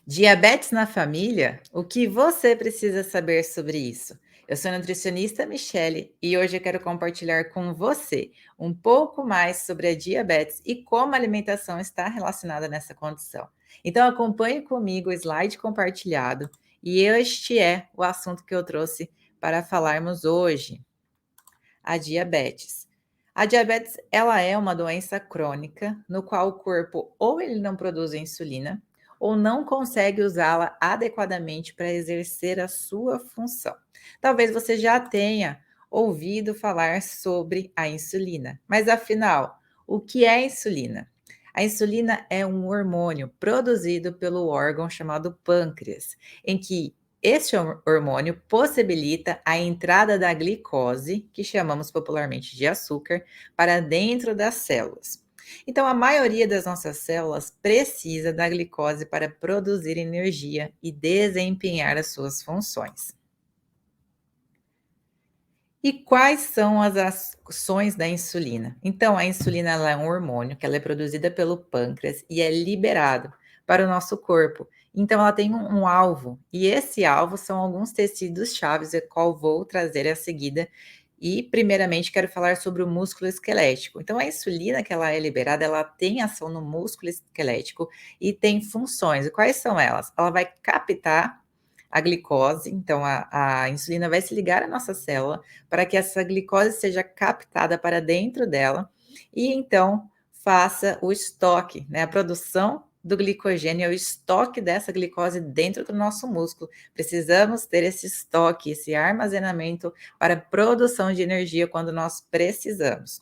Diabetes na família? O que você precisa saber sobre isso? Eu sou a nutricionista Michele e hoje eu quero compartilhar com você um pouco mais sobre a diabetes e como a alimentação está relacionada nessa condição. Então acompanhe comigo o slide compartilhado e este é o assunto que eu trouxe para falarmos hoje, a diabetes. A diabetes, ela é uma doença crônica no qual o corpo ou ele não produz insulina ou não consegue usá-la adequadamente para exercer a sua função. Talvez você já tenha ouvido falar sobre a insulina, mas afinal, o que é insulina? A insulina é um hormônio produzido pelo órgão chamado pâncreas, em que este hormônio possibilita a entrada da glicose, que chamamos popularmente de açúcar, para dentro das células. Então, a maioria das nossas células precisa da glicose para produzir energia e desempenhar as suas funções. E quais são as ações da insulina? Então, a insulina ela é um hormônio que ela é produzida pelo pâncreas e é liberado para o nosso corpo. Então, ela tem um alvo, e esse alvo são alguns tecidos chaves, a qual vou trazer a seguida. E, primeiramente, quero falar sobre o músculo esquelético. Então, a insulina que ela é liberada, ela tem ação no músculo esquelético e tem funções. E quais são elas? Ela vai captar a glicose, então a insulina vai se ligar à nossa célula para que essa glicose seja captada para dentro dela e então faça o estoque, né? A produção do glicogênio é o estoque dessa glicose dentro do nosso músculo. Precisamos ter esse estoque, esse armazenamento para produção de energia quando nós precisamos.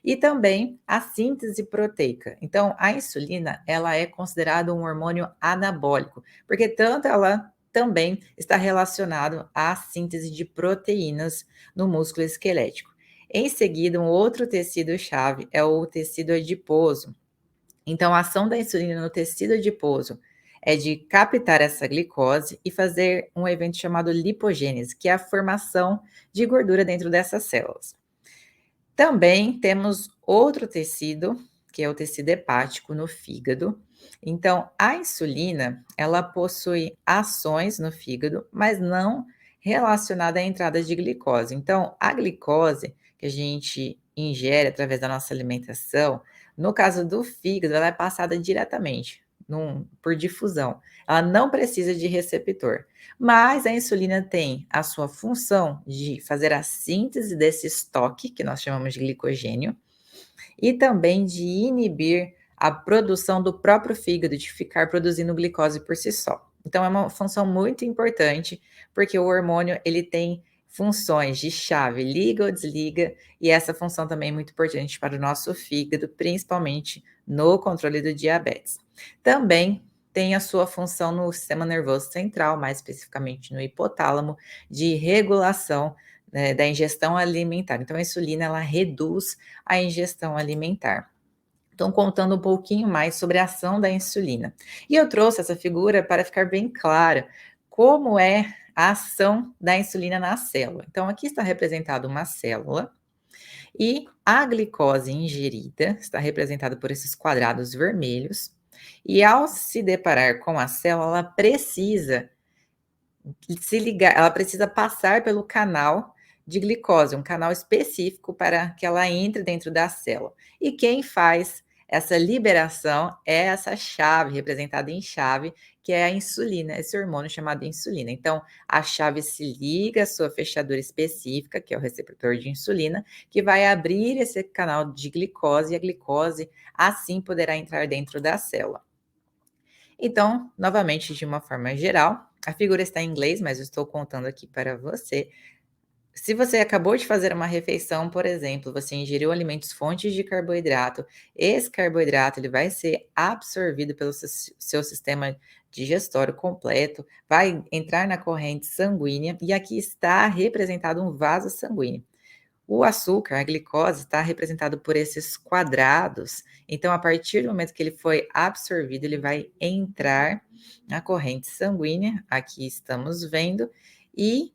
E também a síntese proteica. Então, a insulina, ela é considerada um hormônio anabólico, porque tanto ela também está relacionado à síntese de proteínas no músculo esquelético. Em seguida, um outro tecido-chave é o tecido adiposo. Então, a ação da insulina no tecido adiposo é de captar essa glicose e fazer um evento chamado lipogênese, que é a formação de gordura dentro dessas células. Também temos outro tecido, que é o tecido hepático no fígado. Então, a insulina, ela possui ações no fígado, mas não relacionada à entrada de glicose. Então, a glicose que a gente ingere através da nossa alimentação, no caso do fígado, ela é passada diretamente, por difusão. Ela não precisa de receptor. Mas a insulina tem a sua função de fazer a síntese desse estoque, que nós chamamos de glicogênio, e também de inibir a produção do próprio fígado, de ficar produzindo glicose por si só. Então é uma função muito importante, porque o hormônio ele tem funções de chave, liga ou desliga, e essa função também é muito importante para o nosso fígado, principalmente no controle do diabetes. Também tem a sua função no sistema nervoso central, mais especificamente no hipotálamo, de regulação, né, da ingestão alimentar. Então a insulina ela reduz a ingestão alimentar. Então, contando um pouquinho mais sobre a ação da insulina. E eu trouxe essa figura para ficar bem clara como é a ação da insulina na célula. Então, aqui está representada uma célula e a glicose ingerida está representada por esses quadrados vermelhos. E ao se deparar com a célula, ela precisa se ligar, ela precisa passar pelo canal de glicose, um canal específico para que ela entre dentro da célula. E quem faz essa liberação é essa chave, representada em chave, que é a insulina, esse hormônio chamado insulina. Então, a chave se liga à sua fechadura específica, que é o receptor de insulina, que vai abrir esse canal de glicose e a glicose assim poderá entrar dentro da célula. Então, novamente, de uma forma geral, a figura está em inglês, mas eu estou contando aqui para você. Se você acabou de fazer uma refeição, por exemplo, você ingeriu alimentos fontes de carboidrato, esse carboidrato ele vai ser absorvido pelo seu sistema digestório completo, vai entrar na corrente sanguínea e aqui está representado um vaso sanguíneo. O açúcar, a glicose, está representado por esses quadrados. Então, a partir do momento que ele foi absorvido, ele vai entrar na corrente sanguínea, aqui estamos vendo, e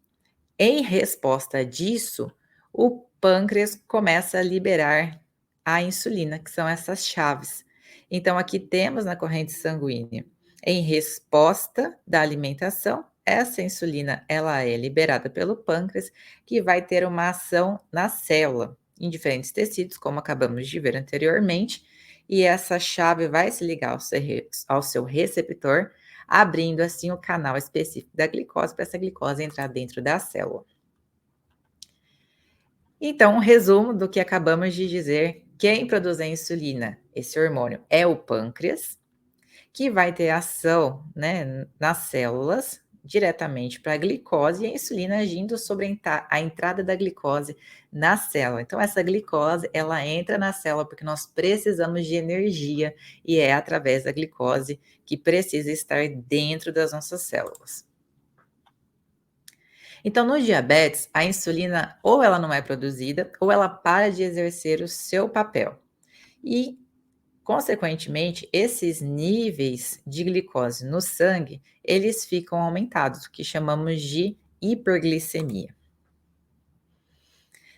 em resposta disso, o pâncreas começa a liberar a insulina, que são essas chaves. Então, aqui temos na corrente sanguínea em resposta da alimentação, essa insulina ela é liberada pelo pâncreas, que vai ter uma ação na célula, em diferentes tecidos, como acabamos de ver anteriormente, e essa chave vai se ligar ao seu receptor, abrindo assim o canal específico da glicose para essa glicose entrar dentro da célula. Então, um resumo do que acabamos de dizer: quem produz a insulina, esse hormônio, é o pâncreas, que vai ter ação, né, nas células, diretamente para a glicose e a insulina agindo sobre a entrada da glicose na célula. Então essa glicose, ela entra na célula porque nós precisamos de energia e é através da glicose que precisa estar dentro das nossas células. Então no diabetes, a insulina ou ela não é produzida ou ela para de exercer o seu papel. E consequentemente, esses níveis de glicose no sangue, eles ficam aumentados, o que chamamos de hiperglicemia.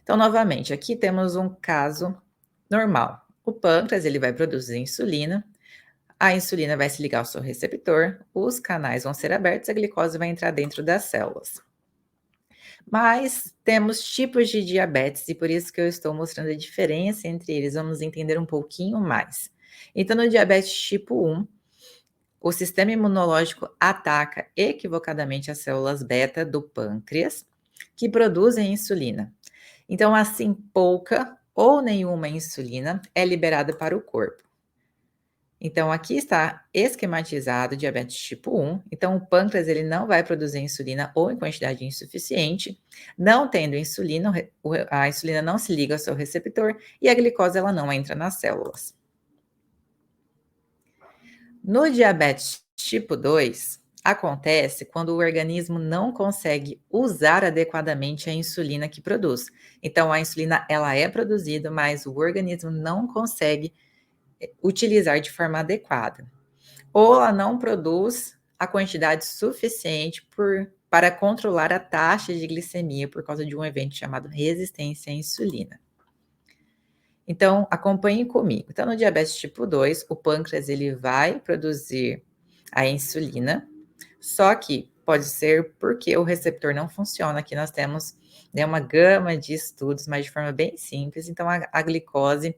Então, novamente, aqui temos um caso normal. O pâncreas, ele vai produzir insulina, a insulina vai se ligar ao seu receptor, os canais vão ser abertos, a glicose vai entrar dentro das células. Mas temos tipos de diabetes e por isso que eu estou mostrando a diferença entre eles, vamos entender um pouquinho mais. Então, no diabetes tipo 1, o sistema imunológico ataca equivocadamente as células beta do pâncreas, que produzem insulina. Então, assim, pouca ou nenhuma insulina é liberada para o corpo. Então, aqui está esquematizado o diabetes tipo 1. Então, o pâncreas ele não vai produzir insulina ou em quantidade insuficiente. Não tendo insulina, a insulina não se liga ao seu receptor e a glicose ela não entra nas células. No diabetes tipo 2, acontece quando o organismo não consegue usar adequadamente a insulina que produz. Então, a insulina ela é produzida, mas o organismo não consegue utilizar de forma adequada. Ou ela não produz a quantidade suficiente para controlar a taxa de glicemia por causa de um evento chamado resistência à insulina. Então, acompanhe comigo. Então, no diabetes tipo 2, o pâncreas ele vai produzir a insulina, só que pode ser porque o receptor não funciona. Aqui nós temos, né, uma gama de estudos, mas de forma bem simples. Então, a glicose,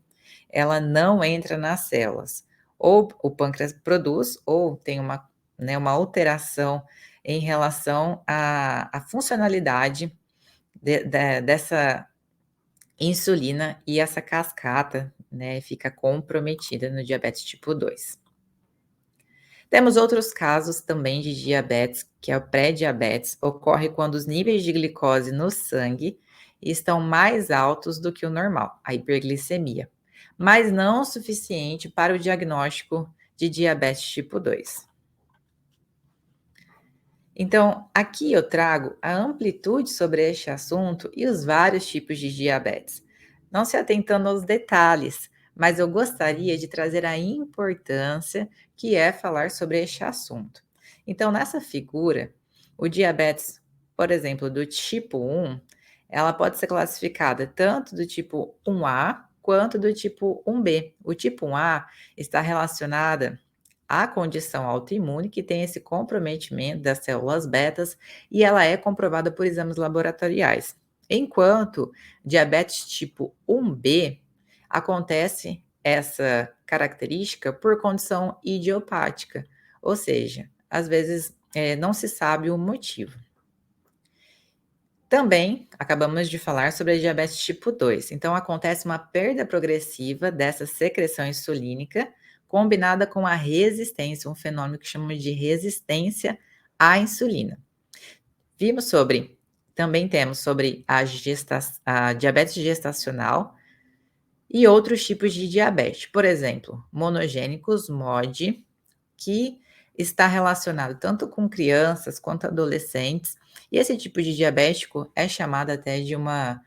ela não entra nas células. Ou o pâncreas produz, ou tem uma, né, uma alteração em relação à funcionalidade dessa insulina e essa cascata, né, fica comprometida no diabetes tipo 2. Temos outros casos também de diabetes, que é o pré-diabetes, ocorre quando os níveis de glicose no sangue estão mais altos do que o normal, a hiperglicemia, mas não o suficiente para o diagnóstico de diabetes tipo 2. Então, aqui eu trago a amplitude sobre este assunto e os vários tipos de diabetes, não se atentando aos detalhes, mas eu gostaria de trazer a importância que é falar sobre este assunto. Então, nessa figura, o diabetes, por exemplo, do tipo 1, ela pode ser classificada tanto do tipo 1A quanto do tipo 1B. O tipo 1A está relacionada a condição autoimune que tem esse comprometimento das células betas e ela é comprovada por exames laboratoriais. Enquanto diabetes tipo 1B acontece essa característica por condição idiopática, ou seja, às vezes não se sabe o motivo. Também acabamos de falar sobre a diabetes tipo 2. Então, acontece uma perda progressiva dessa secreção insulínica, combinada com a resistência, um fenômeno que chamamos de resistência à insulina. Também temos sobre a diabetes gestacional e outros tipos de diabetes. Por exemplo, monogênicos, MOD, que está relacionado tanto com crianças quanto adolescentes. E esse tipo de diabético é chamado até de uma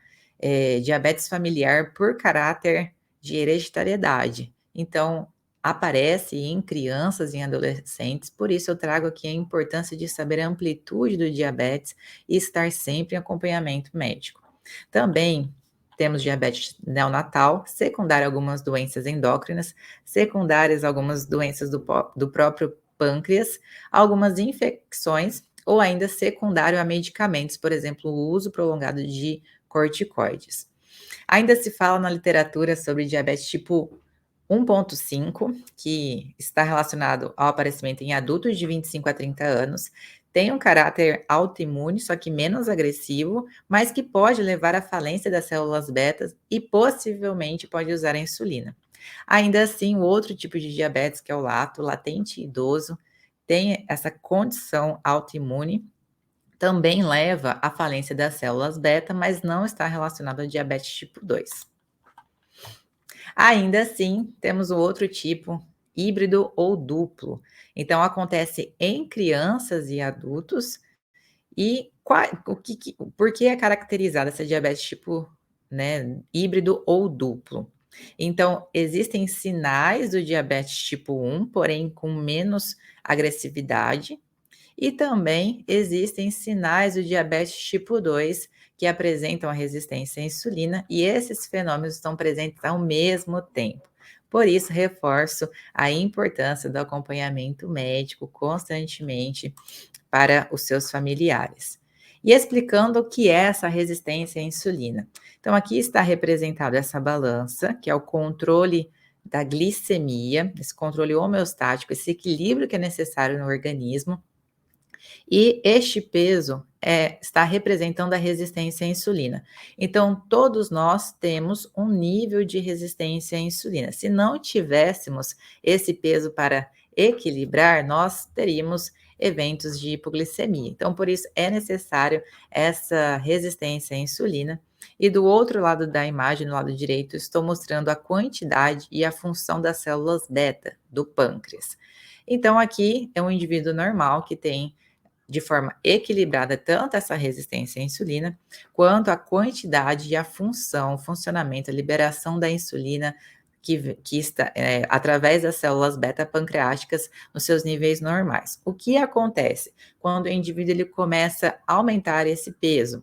diabetes familiar por caráter de hereditariedade. Então, aparece em crianças e em adolescentes, por isso eu trago aqui a importância de saber a amplitude do diabetes e estar sempre em acompanhamento médico. Também temos diabetes neonatal, secundária a algumas doenças endócrinas, secundárias a algumas doenças do próprio pâncreas, algumas infecções ou ainda secundário a medicamentos, por exemplo, o uso prolongado de corticoides. Ainda se fala na literatura sobre diabetes tipo 1.5, que está relacionado ao aparecimento em adultos de 25 a 30 anos, tem um caráter autoimune, só que menos agressivo, mas que pode levar à falência das células betas e possivelmente pode usar a insulina. Ainda assim, o outro tipo de diabetes, que é o latente idoso, tem essa condição autoimune, também leva à falência das células beta, mas não está relacionado ao diabetes tipo 2. Ainda assim, temos o outro tipo, híbrido ou duplo. Então, acontece em crianças e adultos. E por que é caracterizada essa diabetes tipo, né, híbrido ou duplo? Então, existem sinais do diabetes tipo 1, porém com menos agressividade, e também existem sinais do diabetes tipo 2, que apresentam a resistência à insulina, e esses fenômenos estão presentes ao mesmo tempo. Por isso, reforço a importância do acompanhamento médico constantemente para os seus familiares. E explicando o que é essa resistência à insulina. Então, aqui está representado essa balança, que é o controle da glicemia, esse controle homeostático, esse equilíbrio que é necessário no organismo, e este peso está representando a resistência à insulina. Então, todos nós temos um nível de resistência à insulina. Se não tivéssemos esse peso para equilibrar, nós teríamos eventos de hipoglicemia. Então, por isso é necessário essa resistência à insulina. E do outro lado da imagem, no lado direito, estou mostrando a quantidade e a função das células beta do pâncreas. Então, aqui é um indivíduo normal que tem de forma equilibrada tanto essa resistência à insulina, quanto a quantidade e a função, o funcionamento, a liberação da insulina que está através das células beta-pancreáticas nos seus níveis normais. O que acontece quando o indivíduo ele começa a aumentar esse peso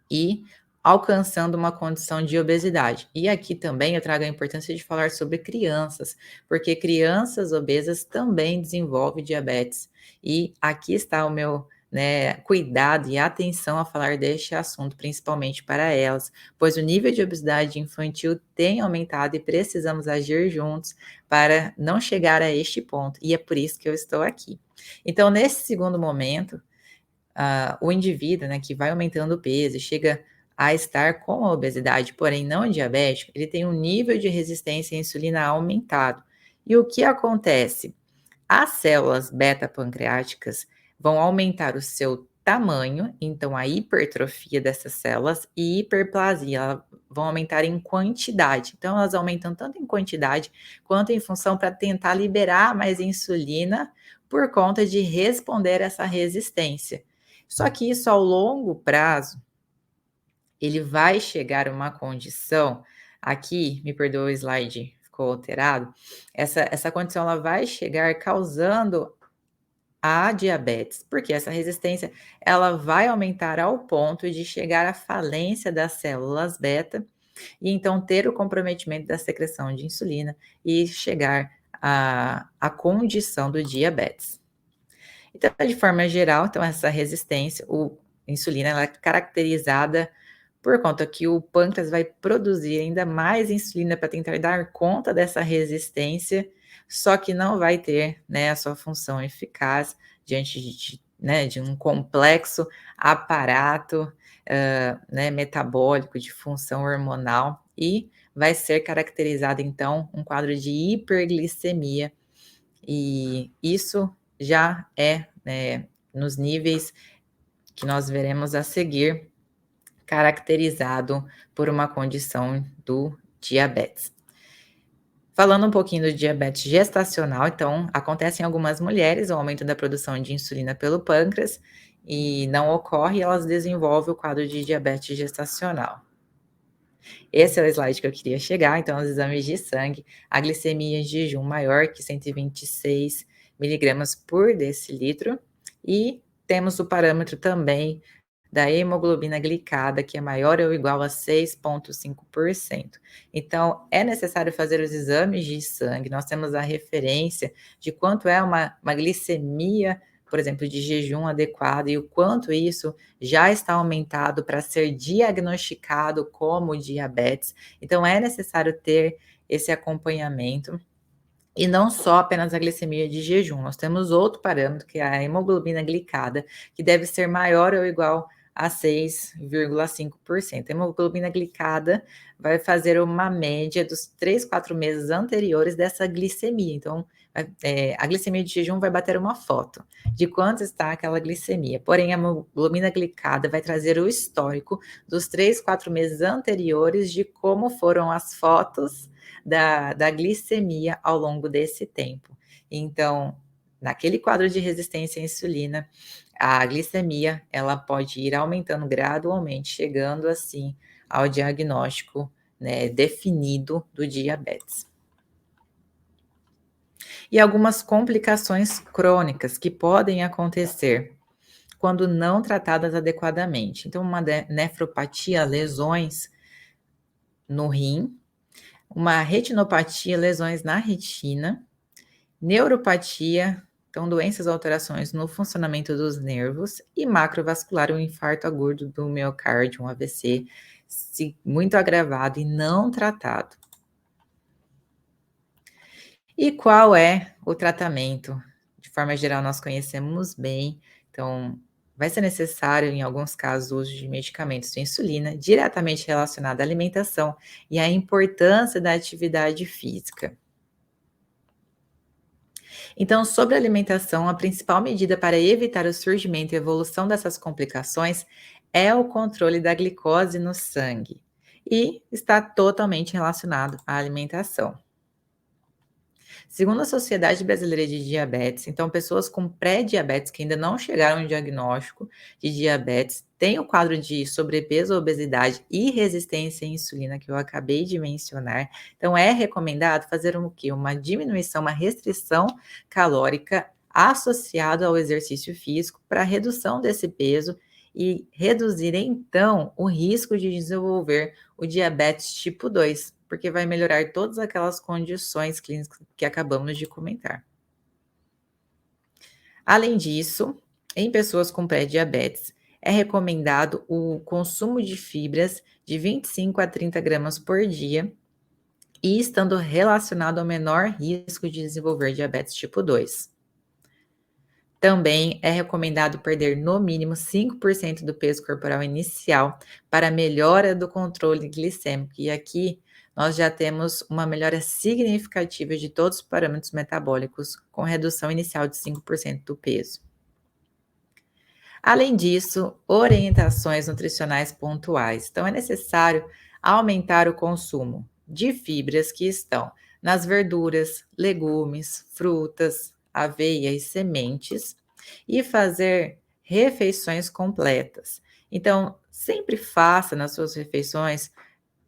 e alcançando uma condição de obesidade? E aqui também eu trago a importância de falar sobre crianças, porque crianças obesas também desenvolvem diabetes. E aqui está o meu, né, cuidado e atenção a falar deste assunto, principalmente para elas, pois o nível de obesidade infantil tem aumentado e precisamos agir juntos para não chegar a este ponto. E é por isso que eu estou aqui. Então, nesse segundo momento, o indivíduo, né, que vai aumentando o peso e chega a estar com a obesidade, porém não diabético, ele tem um nível de resistência à insulina aumentado. E o que acontece? As células beta-pancreáticas vão aumentar o seu tamanho, então a hipertrofia dessas células e hiperplasia, elas vão aumentar em quantidade. Então elas aumentam tanto em quantidade quanto em função para tentar liberar mais insulina por conta de responder essa resistência. Só que isso ao longo prazo, ele vai chegar a uma condição, aqui, me perdoa o slide ficou alterado, essa condição ela vai chegar causando a diabetes, porque essa resistência ela vai aumentar ao ponto de chegar à falência das células beta, e então ter o comprometimento da secreção de insulina e chegar à condição do diabetes. Então, de forma geral, então essa resistência, a insulina, ela é caracterizada por conta que o pâncreas vai produzir ainda mais insulina para tentar dar conta dessa resistência, só que não vai ter, né, a sua função eficaz diante né, de um complexo aparato, né, metabólico, de função hormonal, e vai ser caracterizado, então, um quadro de hiperglicemia, e isso já é, nos níveis que nós veremos a seguir, caracterizado por uma condição do diabetes. Falando um pouquinho do diabetes gestacional, então, acontece em algumas mulheres o aumento da produção de insulina pelo pâncreas e não ocorre, elas desenvolvem o quadro de diabetes gestacional. Esse é o slide que eu queria chegar, então, os exames de sangue, a glicemia em jejum maior que 126 miligramas por decilitro, e temos o parâmetro também da hemoglobina glicada, que é maior ou igual a 6,5%. Então, é necessário fazer os exames de sangue, nós temos a referência de quanto é uma glicemia, por exemplo, de jejum adequado e o quanto isso já está aumentado para ser diagnosticado como diabetes. Então, é necessário ter esse acompanhamento. E não só apenas a glicemia de jejum, nós temos outro parâmetro, que é a hemoglobina glicada, que deve ser maior ou igual a 6,5%. A hemoglobina glicada vai fazer uma média dos 3, 4 meses anteriores dessa glicemia. Então, a glicemia de jejum vai bater uma foto de quanto está aquela glicemia. Porém, a hemoglobina glicada vai trazer o histórico dos 3, 4 meses anteriores de como foram as fotos da glicemia ao longo desse tempo. Então, naquele quadro de resistência à insulina, a glicemia ela pode ir aumentando gradualmente, chegando assim ao diagnóstico, né, definido do diabetes. E algumas complicações crônicas que podem acontecer quando não tratadas adequadamente. Então, uma nefropatia, lesões no rim, uma retinopatia, lesões na retina, neuropatia, então doenças ou alterações no funcionamento dos nervos, e macrovascular, um infarto agudo do miocárdio, um AVC, muito agravado e não tratado. E qual é o tratamento? De forma geral, nós conhecemos bem, então vai ser necessário, em alguns casos, o uso de medicamentos de insulina, diretamente relacionado à alimentação e à importância da atividade física. Então, sobre a alimentação, a principal medida para evitar o surgimento e evolução dessas complicações é o controle da glicose no sangue e está totalmente relacionado à alimentação. Segundo a Sociedade Brasileira de Diabetes, então pessoas com pré-diabetes que ainda não chegaram ao diagnóstico de diabetes têm o quadro de sobrepeso, obesidade e resistência à insulina que eu acabei de mencionar. Então é recomendado fazer o quê? Uma diminuição, uma restrição calórica associado ao exercício físico para redução desse peso e reduzir então o risco de desenvolver o diabetes tipo 2, porque vai melhorar todas aquelas condições clínicas que acabamos de comentar. Além disso, em pessoas com pré-diabetes, é recomendado o consumo de fibras de 25 a 30 gramas por dia e estando relacionado ao menor risco de desenvolver diabetes tipo 2. Também é recomendado perder no mínimo 5% do peso corporal inicial para melhora do controle glicêmico. E aqui nós já temos uma melhora significativa de todos os parâmetros metabólicos, com redução inicial de 5% do peso. Além disso, orientações nutricionais pontuais. Então, é necessário aumentar o consumo de fibras que estão nas verduras, legumes, frutas, aveia e sementes e fazer refeições completas. Então, sempre faça nas suas refeições,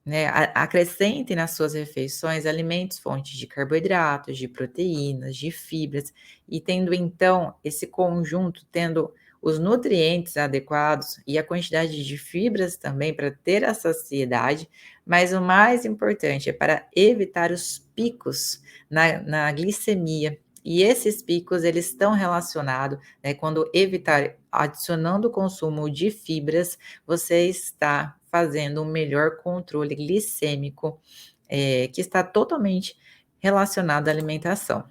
né, acrescente nas suas refeições alimentos fontes de carboidratos, de proteínas, de fibras, e tendo então esse conjunto, tendo os nutrientes adequados e a quantidade de fibras também para ter a saciedade, mas o mais importante é para evitar os picos na glicemia. E esses picos, eles estão relacionados, né, quando evitar, adicionando o consumo de fibras, você está fazendo um melhor controle glicêmico, que está totalmente relacionado à alimentação.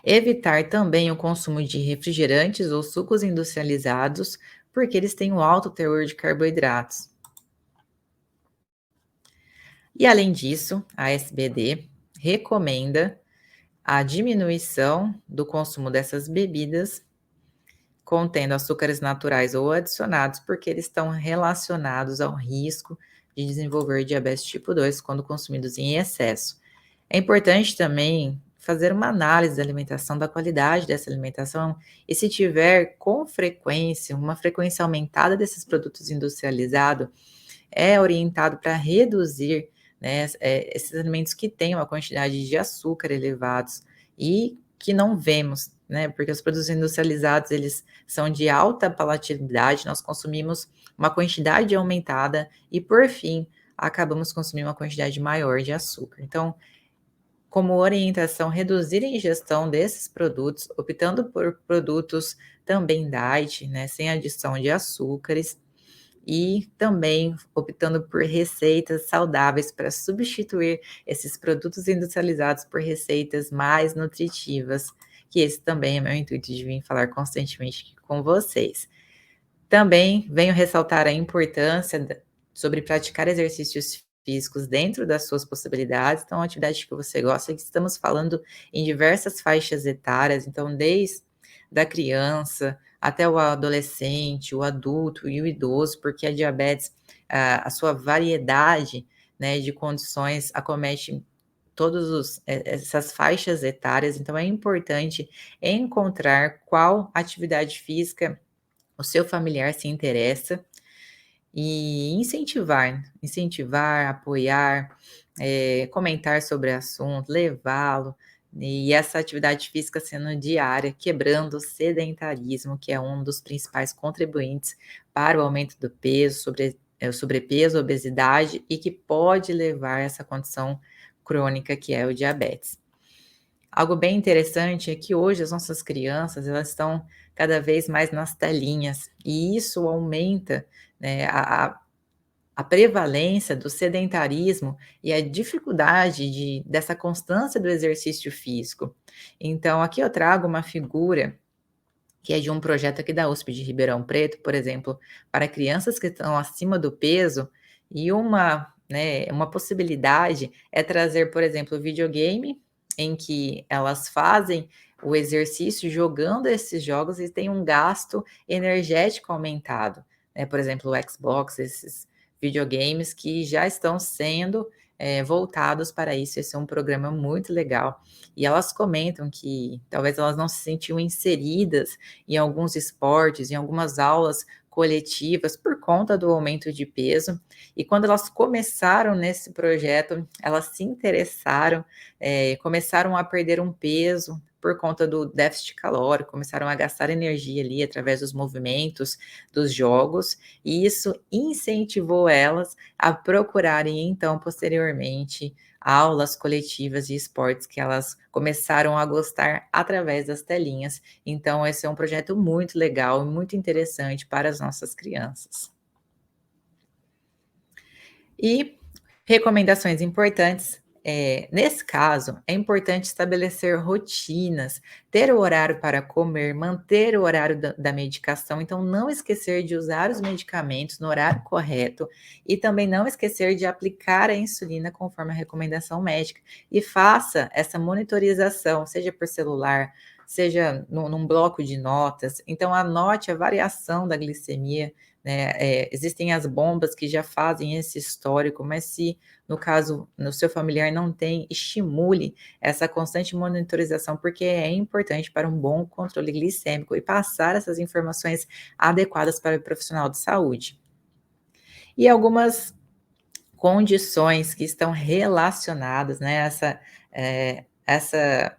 Evitar também o consumo de refrigerantes ou sucos industrializados, porque eles têm um alto teor de carboidratos. E além disso, a SBD recomenda a diminuição do consumo dessas bebidas contendo açúcares naturais ou adicionados, porque eles estão relacionados ao risco de desenvolver diabetes tipo 2 quando consumidos em excesso. É importante também fazer uma análise da alimentação, da qualidade dessa alimentação, e se tiver com frequência, uma frequência aumentada desses produtos industrializados, é orientado para reduzir, né, esses alimentos que têm uma quantidade de açúcar elevados e que não vemos, né, porque os produtos industrializados, eles são de alta palatabilidade, nós consumimos uma quantidade aumentada e, por fim, acabamos consumindo uma quantidade maior de açúcar. Então, como orientação, reduzir a ingestão desses produtos, optando por produtos também diet, né, sem adição de açúcares, e também optando por receitas saudáveis para substituir esses produtos industrializados por receitas mais nutritivas, que esse também é meu intuito de vir falar constantemente aqui com vocês. Também venho ressaltar a importância sobre praticar exercícios físicos dentro das suas possibilidades, então, atividade que você gosta, que estamos falando em diversas faixas etárias, então, desde da criança até o adolescente, o adulto e o idoso, porque a diabetes, a sua variedade, né, de condições acomete todos essas faixas etárias, então é importante encontrar qual atividade física o seu familiar se interessa e incentivar, apoiar, comentar sobre o assunto, levá-lo, e essa atividade física sendo diária, quebrando o sedentarismo, que é um dos principais contribuintes para o aumento do peso, o sobrepeso, a obesidade e que pode levar a essa condição crônica que é o diabetes. Algo bem interessante é que hoje as nossas crianças, elas estão cada vez mais nas telinhas, e isso aumenta, né, a prevalência do sedentarismo e a dificuldade dessa constância do exercício físico. Então, aqui eu trago uma figura que é de um projeto aqui da USP de Ribeirão Preto, por exemplo, para crianças que estão acima do peso, e uma possibilidade é trazer, por exemplo, videogame, em que elas fazem o exercício jogando esses jogos e tem um gasto energético aumentado, né? Por exemplo, o Xbox, esses videogames que já estão sendo voltados para isso. Esse é um programa muito legal. E elas comentam que talvez elas não se sentiam inseridas em alguns esportes, em algumas aulas coletivas por conta do aumento de peso. E quando elas começaram nesse projeto, elas se interessaram, começaram a perder um peso por conta do déficit calórico, começaram a gastar energia ali através dos movimentos dos jogos, e isso incentivou elas a procurarem então posteriormente aulas coletivas de esportes que elas começaram a gostar através das telinhas. Então, esse é um projeto muito legal e muito interessante para as nossas crianças. E recomendações importantes, nesse caso, é importante estabelecer rotinas, ter o horário para comer, manter o horário da medicação, então não esquecer de usar os medicamentos no horário correto e também não esquecer de aplicar a insulina conforme a recomendação médica. E faça essa monitorização, seja por celular, seja num bloco de notas, então anote a variação da glicemia, né, existem as bombas que já fazem esse histórico, mas se no caso, no seu familiar não tem, estimule essa constante monitorização, porque é importante para um bom controle glicêmico e passar essas informações adequadas para o profissional de saúde. E algumas condições que estão relacionadas, né, essa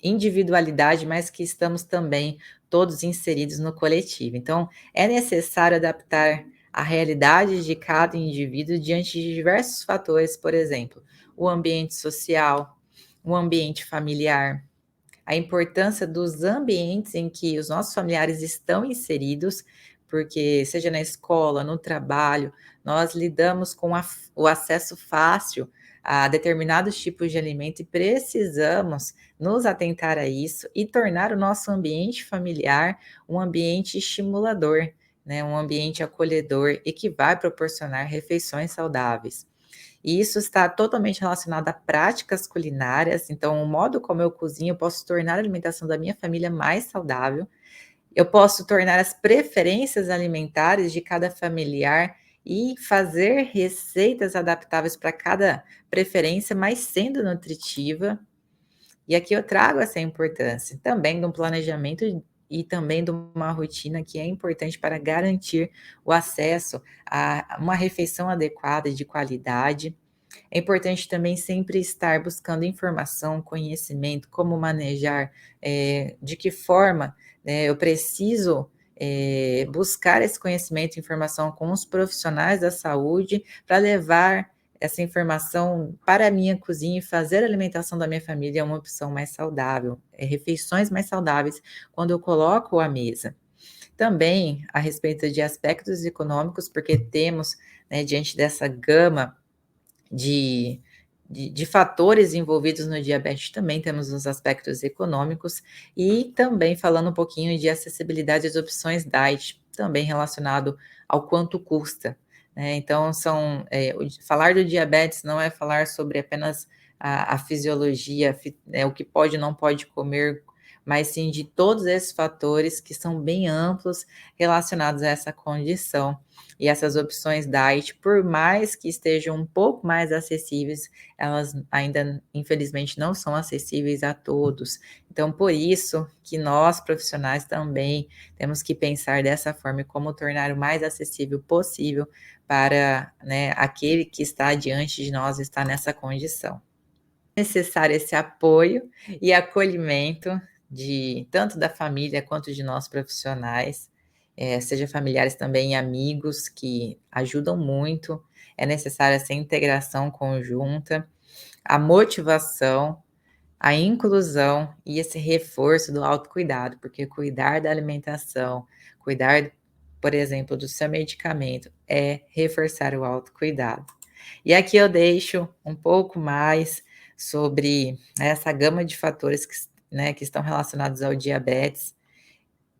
individualidade, mas que estamos também todos inseridos no coletivo. Então, é necessário adaptar a realidade de cada indivíduo diante de diversos fatores, por exemplo, o ambiente social, o ambiente familiar, a importância dos ambientes em que os nossos familiares estão inseridos, porque seja na escola, no trabalho, nós lidamos com o acesso fácil a determinados tipos de alimento e precisamos nos atentar a isso e tornar o nosso ambiente familiar um ambiente estimulador, né, um ambiente acolhedor e que vai proporcionar refeições saudáveis. E isso está totalmente relacionado a práticas culinárias, então o modo como eu cozinho, eu posso tornar a alimentação da minha família mais saudável, eu posso tornar as preferências alimentares de cada familiar e fazer receitas adaptáveis para cada preferência, mas sendo nutritiva. E aqui eu trago essa importância também de um planejamento e também de uma rotina que é importante para garantir o acesso a uma refeição adequada e de qualidade. É importante também sempre estar buscando informação, conhecimento, como manejar, de que forma, né, eu preciso, buscar esse conhecimento e informação com os profissionais da saúde para levar essa informação para a minha cozinha e fazer a alimentação da minha família uma opção mais saudável, refeições mais saudáveis quando eu coloco à mesa. Também a respeito de aspectos econômicos, porque temos, né, diante dessa gama de de fatores envolvidos no diabetes, também temos os aspectos econômicos e também falando um pouquinho de acessibilidade às opções diet, também relacionado ao quanto custa, né. Então falar do diabetes não é falar sobre apenas a fisiologia, o que pode e não pode comer, mas sim de todos esses fatores que são bem amplos relacionados a essa condição. E essas opções diet, por mais que estejam um pouco mais acessíveis, elas ainda, infelizmente, não são acessíveis a todos. Então, por isso que nós, profissionais, também temos que pensar dessa forma e como tornar o mais acessível possível para, né, aquele que está diante de nós, está nessa condição. É necessário esse apoio e acolhimento de tanto da família quanto de nós profissionais, seja familiares também e amigos que ajudam muito. É necessária essa integração conjunta, a motivação, a inclusão e esse reforço do autocuidado, porque cuidar da alimentação, cuidar, por exemplo, do seu medicamento, é reforçar o autocuidado. E aqui eu deixo um pouco mais sobre essa gama de fatores né, que estão relacionados ao diabetes.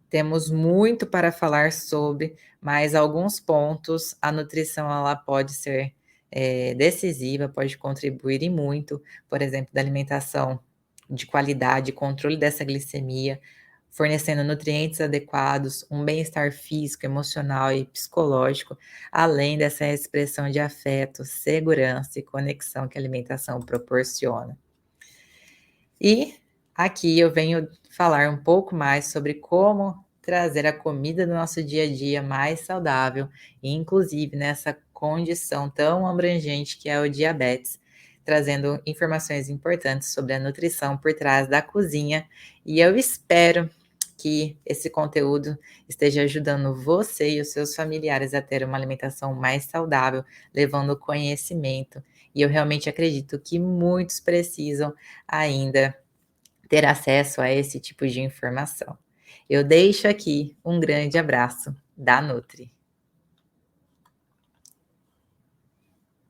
Temos muito para falar sobre, mas alguns pontos a nutrição ela pode ser, decisiva, pode contribuir e muito, por exemplo, da alimentação de qualidade, controle dessa glicemia, fornecendo nutrientes adequados, um bem-estar físico, emocional e psicológico, além dessa expressão de afeto, segurança e conexão que a alimentação proporciona. E aqui eu venho falar um pouco mais sobre como trazer a comida do nosso dia a dia mais saudável, e inclusive nessa condição tão abrangente que é o diabetes, trazendo informações importantes sobre a nutrição por trás da cozinha. E eu espero que esse conteúdo esteja ajudando você e os seus familiares a ter uma alimentação mais saudável, levando conhecimento. E eu realmente acredito que muitos precisam ainda ter acesso a esse tipo de informação. Eu deixo aqui um grande abraço da Nutri.